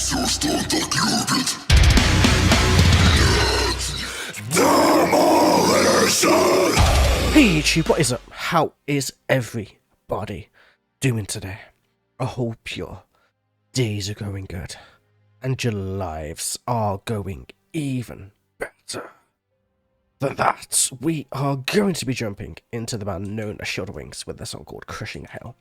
Hey YouTube, what is up? How is everybody doing today? I hope your days are going good and your lives are going even better. Than that, we are going to be jumping into the band known as Shield Wings with the song called Crushing Hell.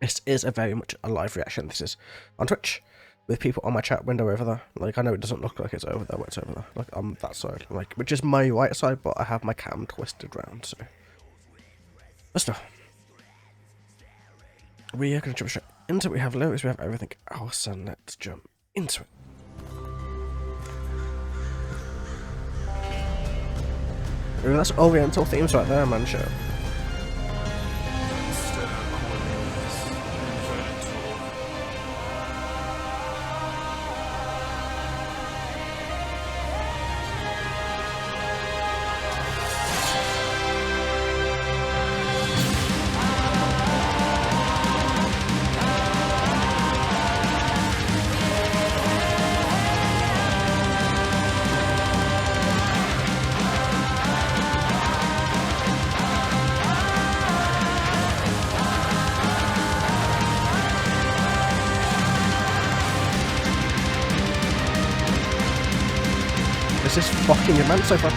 This is a very much a live reaction. This is on Twitch with people on my chat window over there. Like, I know it doesn't look like it's over there, but it's over there. Like, on that side, like, which is my right side, but I have my cam twisted round, so. Let's go. We are going to jump straight into it. We have lyrics, we have everything else, and let's jump into it. Ooh, that's Oriental themes right there, man, show. This is fucking immense so far.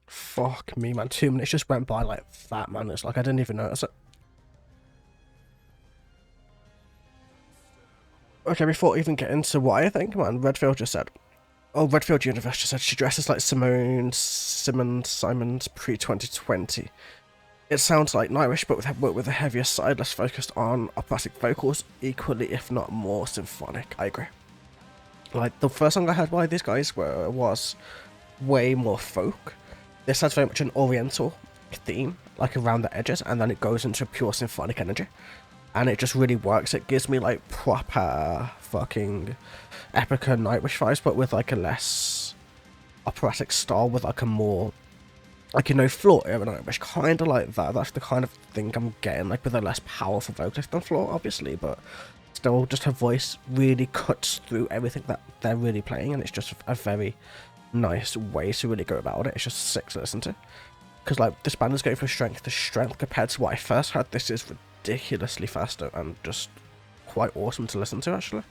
Fuck me, man. 2 minutes just went by like that, man. It's like I didn't even notice it. Okay, before I even get into what I think, man, Redfield just said, Redfield Universe just said she dresses like Simon's pre-2020. It sounds like Nightwish, but with a heavier side, less focused on operatic vocals, equally, if not more, symphonic. I agree. Like, the first song I heard by these guys was way more folk. This has very much an oriental theme, like around the edges, and then it goes into pure symphonic energy. And it just really works. It gives me like proper fucking Epica Nightwish vibes, but with like a less operatic style, with like a more, like, you know, floor era Nightwish, kind of like that. That's the kind of thing I'm getting, like with a less powerful vocalist than Floor, obviously, but still just her voice really cuts through everything that they're really playing, and it's just a very nice way to really go about it. It's just sick to listen to, because like this band is going from strength to strength compared to what I first heard. This is ridiculously faster and just quite awesome to listen to. Actually,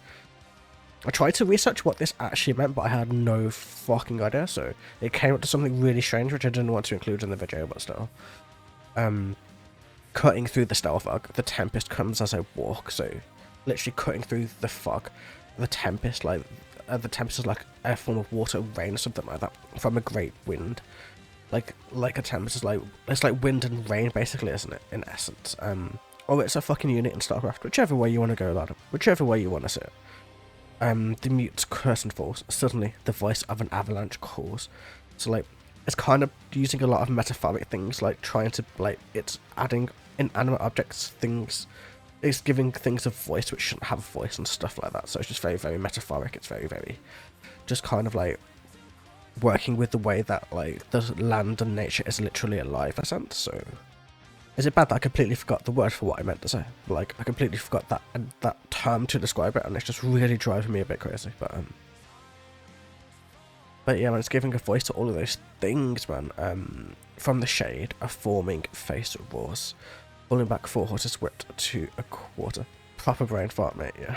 I tried to research what this actually meant, but I had no fucking idea, so it came up to something really strange which I didn't want to include in the video, but still. Cutting through the stealth fog, the tempest comes as I walk, so literally cutting through the fog, the tempest, like the tempest is like a form of water, rain, or something like that, from a great wind. Like a tempest is like, it's like wind and rain, basically, isn't it, in essence? Or it's a fucking unit in StarCraft, whichever way you want to go about it, whichever way you want to see it. The mute's curtain falls, suddenly the voice of an avalanche calls. So like, it's kind of using a lot of metaphoric things, like trying to, like, it's adding inanimate objects, things, it's giving things a voice which shouldn't have a voice and stuff like that. So it's just very, very metaphoric. It's very, very just kind of like working with the way that like the land and nature is literally alive in a sense. So Is it bad that I completely forgot the word for what I meant to say? Like, I completely forgot that term to describe it, and it's just really driving me a bit crazy. But yeah, man, it's giving a voice to all of those things, man. From the shade, a forming face roars, pulling back 4 horses whipped to a quarter. Proper brain fart, mate, yeah.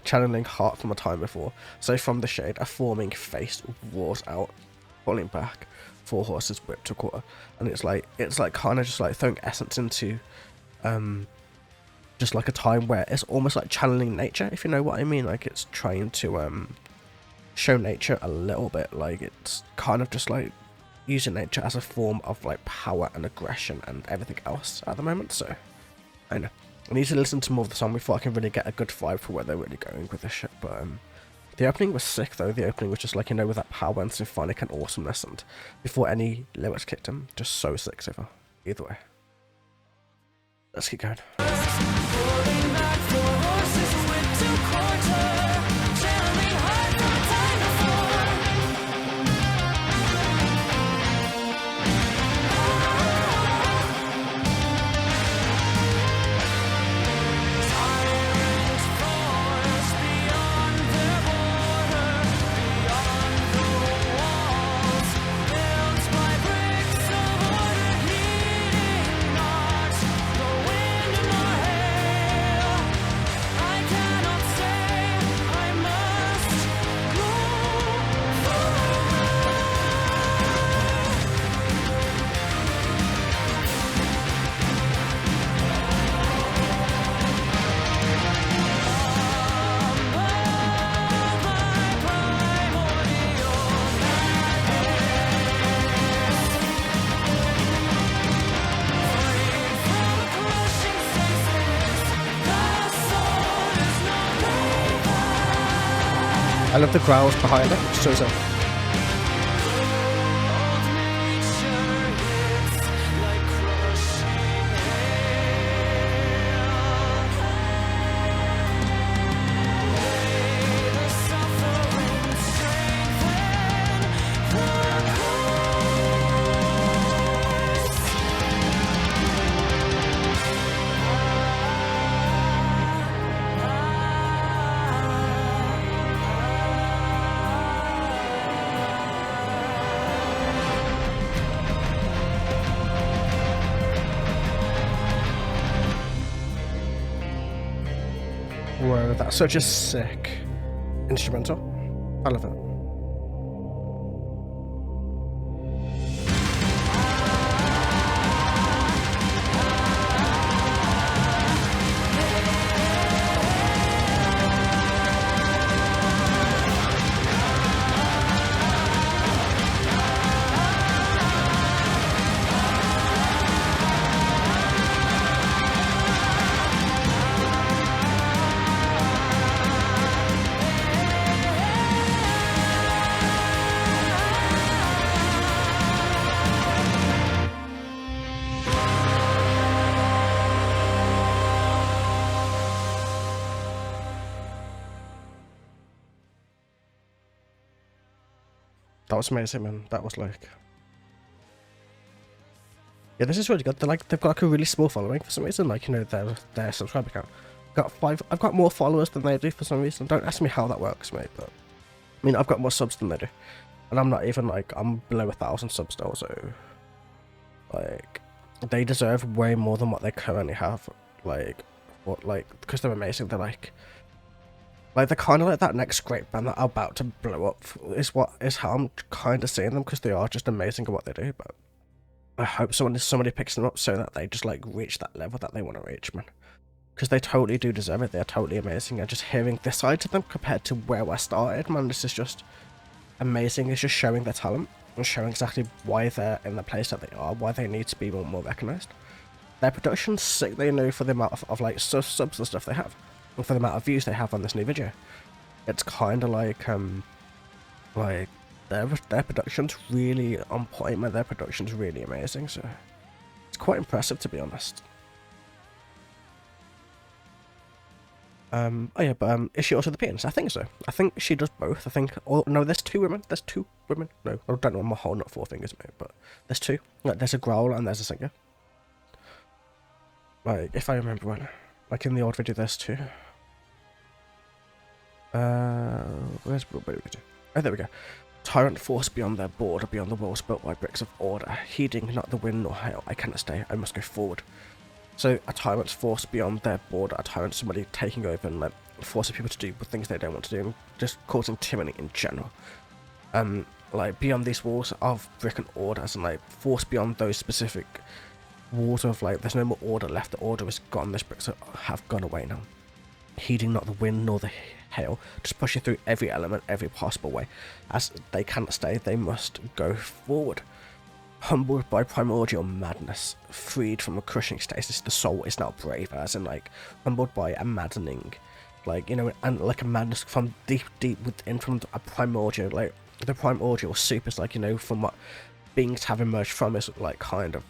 Channeling heart from a time before. So from the shade, a forming face roars out, pulling back 4 horses whipped to a quarter. And it's like kind of just like throwing essence into just like a time where it's almost like channeling nature, if you know what I mean. Like, it's trying to show nature a little bit. Like, it's kind of just like using nature as a form of like power and aggression and everything else at the moment. So I know I need to listen to more of the song before I can really get a good vibe for where they're really going with this shit. But the opening was sick though. The opening was just like, you know, with that power and symphonic and awesomeness, and before any lyrics kicked in, just so sick so far. Either way, let's keep going. I love the growls behind it, it's so sick. Whoa, that's such a sick instrumental. I love it. That was amazing, man. That was like, yeah, this is really good. They've got like a really small following for some reason. Like, you know, their subscriber count. I've got more followers than they do for some reason. Don't ask me how that works, mate. But I mean, I've got more subs than they do, and I'm not even like, I'm below 1,000 subs still. So like, they deserve way more than what they currently have. Like, because they're amazing. They're like they're kind of like that next great band that are about to blow up. Is how I'm kind of seeing them, because they are just amazing at what they do. But I hope somebody picks them up so that they just like reach that level that they want to reach, man. Because they totally do deserve it. They're totally amazing. And just hearing this side to them compared to where I started, man, this is just amazing. It's just showing their talent and showing exactly why they're in the place that they are, why they need to be more recognized. Their production's sick, they know, for the amount of like subs and stuff they have, and for the amount of views they have on this new video. It's kind of like their production's really on point, man. Their production's really amazing, so it's quite impressive, to be honest. Oh yeah, but is she also the pianist? I think so. I think she does both. I think. Oh no, there's two women. There's two women. No, I don't know. I'm holding up 4 fingers, mate. But there's two. Like, there's a growler and there's a singer. Like, if I remember right, like in the old video, there's two. Where's what video? Oh, there we go. Tyrant force beyond their border, beyond the walls built by bricks of order, heeding not the wind nor hail. I cannot stay. I must go forward. So a tyrant's force beyond their border, a tyrant, somebody taking over and like forcing people to do things they don't want to do, and just causing tyranny in general. Like beyond these walls of brick and order, and like force beyond those specific walls of like there's no more order left. The order is gone. Those bricks have gone away now. Heeding not the wind nor the hail, just pushing through every element, every possible way. As they cannot stay, they must go forward. Humbled by primordial madness, freed from a crushing stasis, the soul is now brave, as in like humbled by a maddening, like, you know, and like a madness from deep within, from a primordial, like the primordial soup is like, you know, from what beings have emerged from is like kind of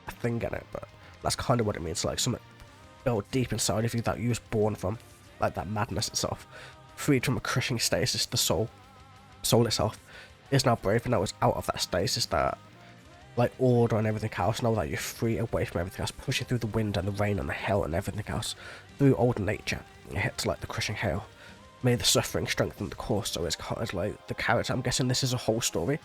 a thing in it, but that's kind of what it means, like something built deep inside of you that you was born from, like that madness itself. Freed from a crushing stasis, the soul itself is now brave, and now it's out of that stasis, that like order and everything else. Now that you're free away from everything else, pushing through the wind and the rain and the hail and everything else, through old nature, it hits like the crushing hail. May the suffering strengthen the course. So it's kind of like the character, I'm guessing this is a whole story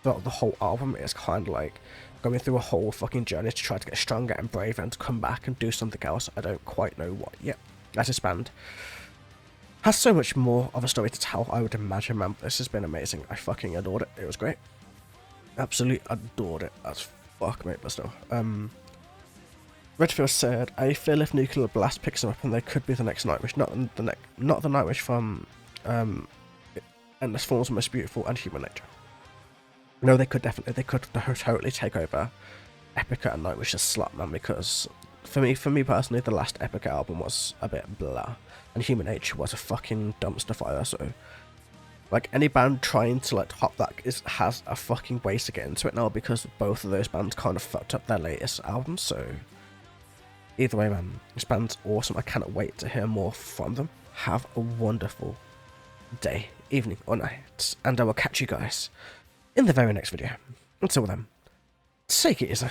throughout the whole album. It's kind of like going through a whole fucking journey to try to get stronger and braver and to come back and do something else. I don't quite know what yet. As this band has so much more of a story to tell, I would imagine, man. This has been amazing. I fucking adored it. It was great. Absolutely adored it as fuck, mate, but still. Redfield said, I feel if Nuclear Blast picks them up and they could be the next Nightwish, not the Nightwish from Endless Forms, Most Beautiful and Human Nature. No, they could totally take over Epica and Nightwish as slot, man, because for me personally, the last Epica album was a bit blah, and Human Nature was a fucking dumpster fire, so like any band trying to like top that has a fucking way to get into it now, because both of those bands kind of fucked up their latest albums. So either way, man, this band's awesome. I cannot wait to hear more from them. Have a wonderful day, evening or night, and I will catch you guys in the very next video. Until then, take it easy.